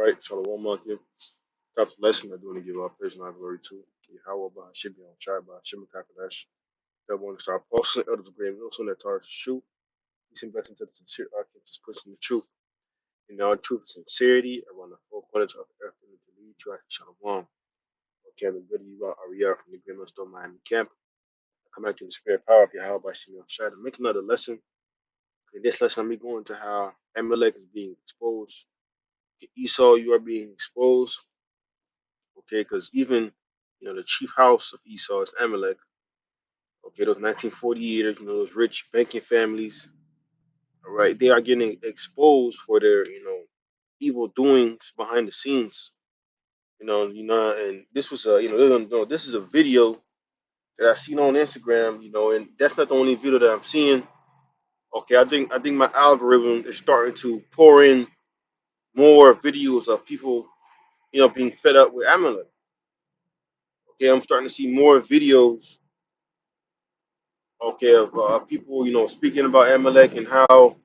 right, Shalom Monkey. Top lesson I do want to give our praise and our glory to Yahweh by Hashem on Shai by Hashem Kakadash. That want to start posting others of great also that targets the truth. Peace and blessing to the sincere occupants pushing the truth. And now truth and sincerity around the four corners of the earth and to lead to Hashem Shalom. Okay, I'm good you out Ariel from the Greenland Store Miami camp. I come back to the spirit power of Yahweh by Hashem on Shai to make another lesson. In this lesson, I'm going to how Amalek is being exposed. Esau, you are being exposed. Okay, because even the chief house of Esau is Amalek. Okay, those 1948ers, those rich banking families, all right, they are getting exposed for their evil doings behind the scenes. And this was this is a video that I seen on Instagram, and that's not the only video that I'm seeing. Okay, I think my algorithm is starting to pour in more videos of people, being fed up with Amalek. Okay, I'm starting to see more videos, okay, of people, speaking about Amalek and how,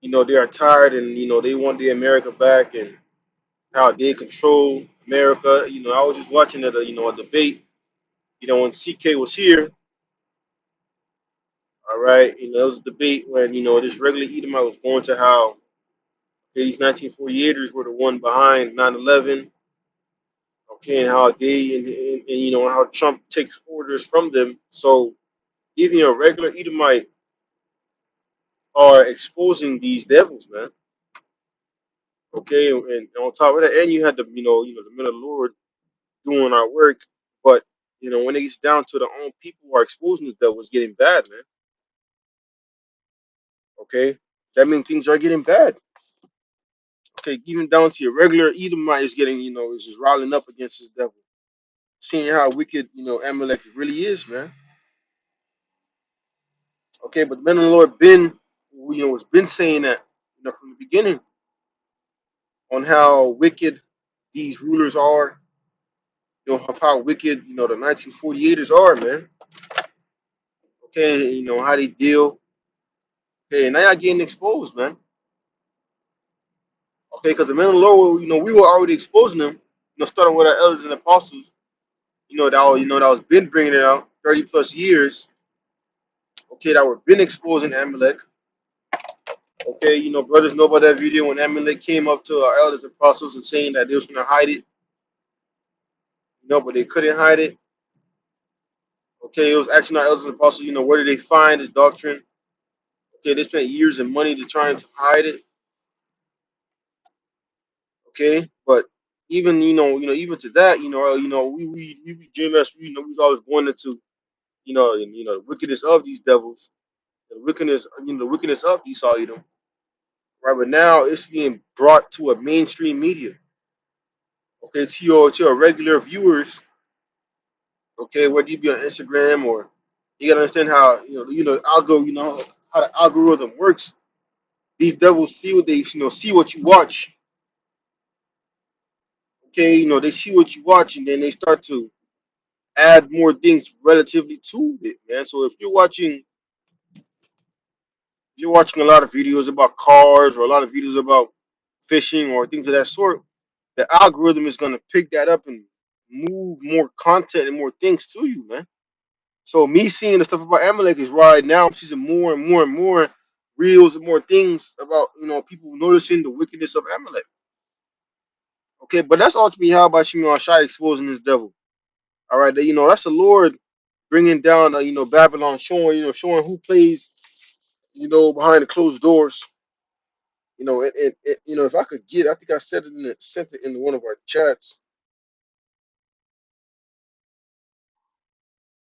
they are tired and, they want the America back and how they control America. I was just watching a debate, when CK was here, all right, it was a debate when, this regular Edomite was going to how these 1948ers were the one behind 9/11, okay, and how they, and how Trump takes orders from them. So even a regular Edomite are exposing these devils, man. Okay, and on top of that, and you had the men of the Lord doing our work, but when it gets down to the own people who are exposing this devil, it's getting bad, man. Okay, that means things are getting bad. Okay, even down to your regular Edomite is getting, is just riling up against this devil, seeing how wicked, Amalek really is, man. Okay, but the men of the Lord has been saying that, from the beginning on how wicked these rulers are, of how wicked, the 1948ers are, man. Okay, how they deal. Okay, now y'all getting exposed, man. Okay, because the men of the Lord, we were already exposing them, starting with our elders and apostles, that was been bringing it out 30 plus years. Okay, that were been exposing Amalek. Okay, brothers know about that video when Amalek came up to our elders and apostles and saying that they was going to hide it, but they couldn't hide it. Okay, it was actually our elders and apostles, where did they find this doctrine? Okay, they spent years and money to trying to hide it. Okay, but even even to that, we dream as we was always going into the wickedness of these devils, the wickedness the wickedness of Esau Edom, right? But now it's being brought to a mainstream media, okay, to your regular viewers, okay, whether you be on Instagram or you gotta understand how how the algorithm works. These devils see what they see what you watch, okay, they see what you watch and then they start to add more things relatively to it, man. So if you're watching a lot of videos about cars or a lot of videos about fishing or things of that sort, the algorithm is gonna pick that up and move more content and more things to you, man. So me seeing the stuff about Amalek is right now I'm seeing more and more and more reels and more things about people noticing the wickedness of Amalek. Okay, but that's ultimately how about Shimon Shai exposing this devil. All right, that's the Lord bringing down Babylon, showing who plays behind the closed doors. If I could get, I think I said it sent it in one of our chats.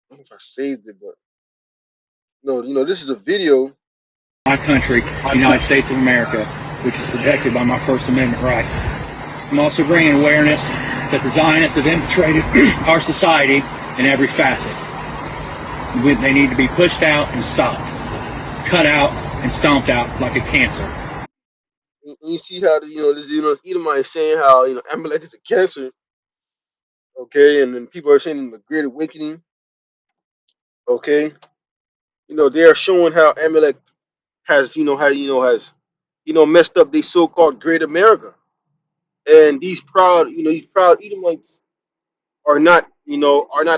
I don't know if I saved it, but no, this is a video. My country, the United States of America, which is protected by my First Amendment right. I'm also bringing awareness that the Zionists have infiltrated our society in every facet. They need to be pushed out and stopped, cut out and stomped out like a cancer. And you see how this Edomite is saying how Amalek is a cancer, okay, and then people are saying the Great Awakening, okay. They are showing how Amalek has has messed up the so-called Great America. And these proud Edomites are not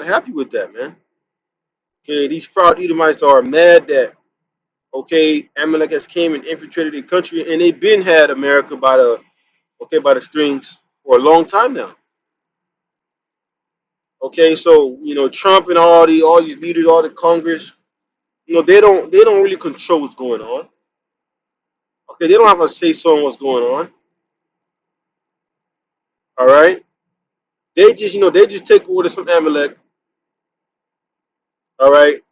happy with that, man. Okay, these proud Edomites are mad that okay, Amalek has came and infiltrated the country, and they've been had America by the strings for a long time now. Okay, so Trump and all these leaders, all the Congress, they don't really control what's going on. Okay, they don't have a say so on what's going on. All right, they just take orders from Amalek. All right,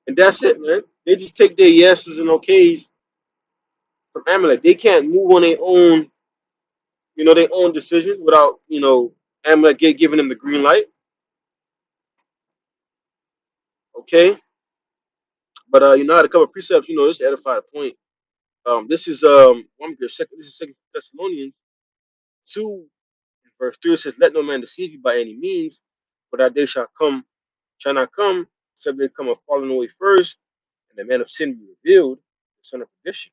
and that's it, man. They just take their yeses and okays from Amalek. They can't move on their own decision without Amalek giving them the green light. Okay, but I had a couple of precepts. Just to edify the point. This is Second Thessalonians 2 verse 3. It says, "Let no man deceive you by any means, for that day shall not come, except they come a falling away first, and the man of sin be revealed, the son of perdition."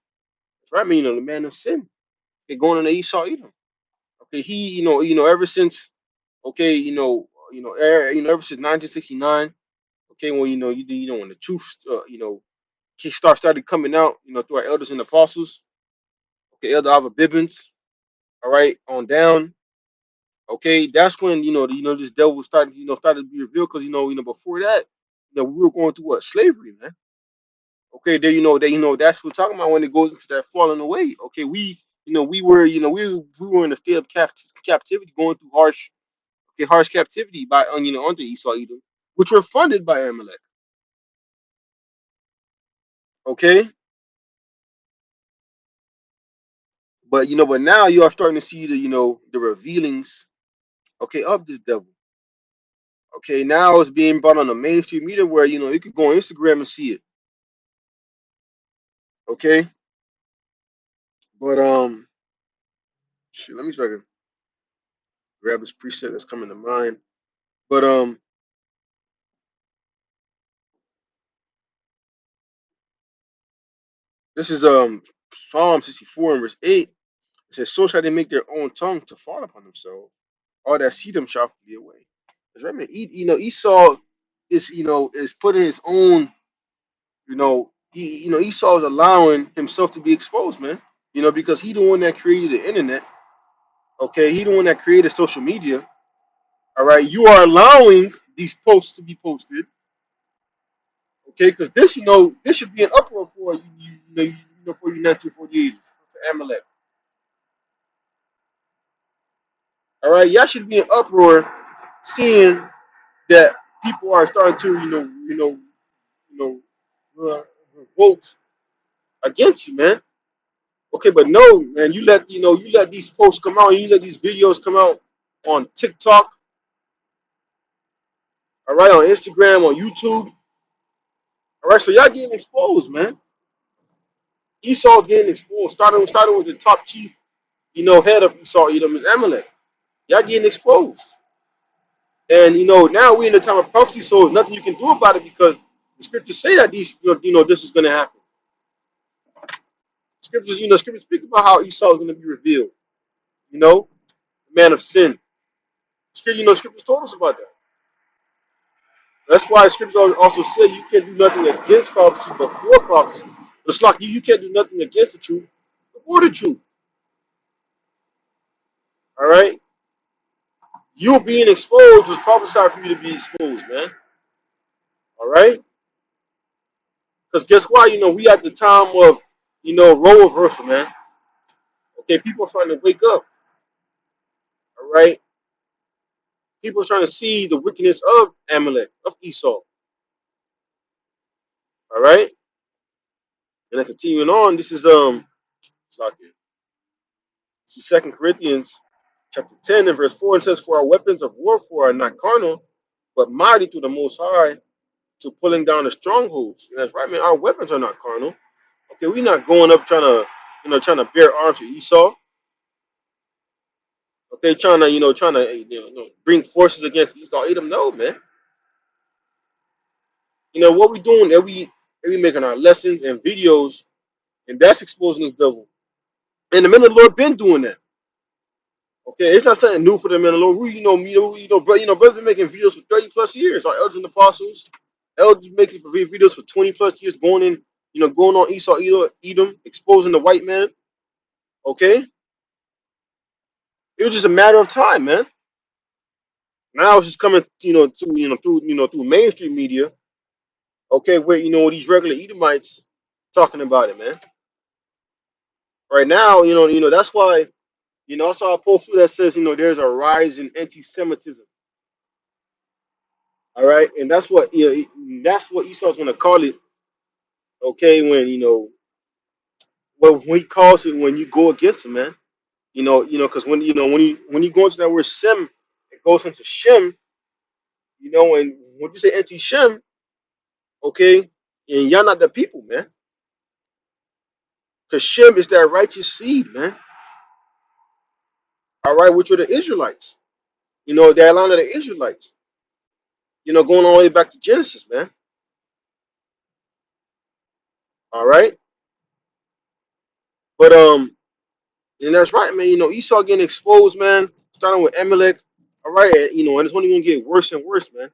That's right, I mean, the man of sin. Okay, going on the Esau Edom. Okay, he, ever since, okay, ever since 1969. Okay, when when the truth, started coming out, through our elders and apostles. Okay, Elder Alva Bibbins. All right, on down. Okay, that's when this devil started to be revealed because before that, we were going through what, slavery, man. Okay, there that's what we're talking about when it goes into that falling away. Okay, we were in a state of captivity, going through harsh captivity by under Esau Edom, which were funded by Amalek. Okay, but now you are starting to see the revealings, okay, of this devil. Okay, now it's being brought on the mainstream media where you could go on Instagram and see it. Okay, but let me try to grab this preset that's coming to mind. But this is Psalm 64 and verse 8. It says, "So shall they make their own tongue to fall upon themselves. All that see them shall flee away." That's right, man. Esau is putting his own. Esau is allowing himself to be exposed, man. Because he the one that created the internet. Okay, he the one that created social media. All right, you are allowing these posts to be posted. Okay, because this should be an uproar for for you 1948 for Amalek. All right, y'all should be in uproar seeing that people are starting to revolt against you, man. Okay, but no, man, you let these posts come out, and you let these videos come out on TikTok, all right, on Instagram, on YouTube, all right. So y'all getting exposed, man. Esau getting exposed. Starting with the top chief, head of Esau Edom is Amalek. Y'all getting exposed. And now we're in the time of prophecy, so there's nothing you can do about it because the scriptures say that this is gonna happen. Scriptures speak about how Esau is gonna be revealed, the man of sin. Scriptures told us about that. That's why scriptures also say you can't do nothing against prophecy before prophecy. It's like you can't do nothing against the truth before the truth. All right? You being exposed was prophesied for you to be exposed, man. All right? Because guess what? We at the time of, role reversal, man. Okay, people are starting to wake up. All right? People are trying to see the wickedness of Amalek, of Esau. All right? And then continuing on, this is Second Corinthians chapter 10 and verse 4. It says, "For our weapons of warfare are not carnal, but mighty through the Most High to pulling down the strongholds." And that's right, man. Our weapons are not carnal. Okay, we're not going up trying to bear arms with Esau. Okay, trying to bring forces against Esau. Edom, no, man. What we doing? Every making our lessons and videos, and that's exposing this devil. And the men of the Lord been doing that. Okay, it's not something new for them, man. Lord, brothers been making videos for 30 plus years. Our elders and apostles, elders making videos for 20 plus years, going on Esau, Edom, exposing the white man. Okay, it was just a matter of time, man. Now it's just coming, through mainstream media. Okay, where these regular Edomites talking about it, man. Right now, that's why, I saw a post that says, there's a rise in anti-Semitism. All right, and that's what Esau's gonna call it. Okay, when he calls it when you go against him, man. Because when you go into that word Sem, it goes into Shem. And when you say anti-Shem, okay, and y'all not the people, man. Because Shem is that righteous seed, man. All right, which are the Israelites. That line of the Israelites. Going all the way back to Genesis, man. All right, but and that's right, man. Esau getting exposed, man. Starting with Amalek. All right, and it's only gonna get worse and worse, man.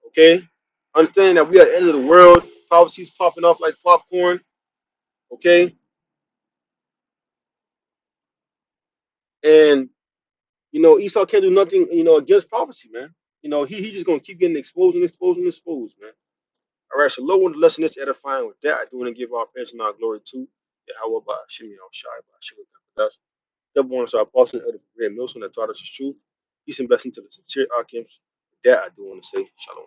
Okay, understanding that we are at the end of the world. Prophecies popping off like popcorn. Okay, and Esau can't do nothing, against prophecy, man. He just gonna keep getting exposed and exposed and exposed, man. All right, so Lord, one lesson is edifying. With that, I do want to give our praise and our glory to Yahweh by Shimmy al Shai by Shimmy Kapadas. Double one, so apostle of the great Milson that taught us the truth. Peace and blessing to the sincere Akims. With that, I do want to say shalom.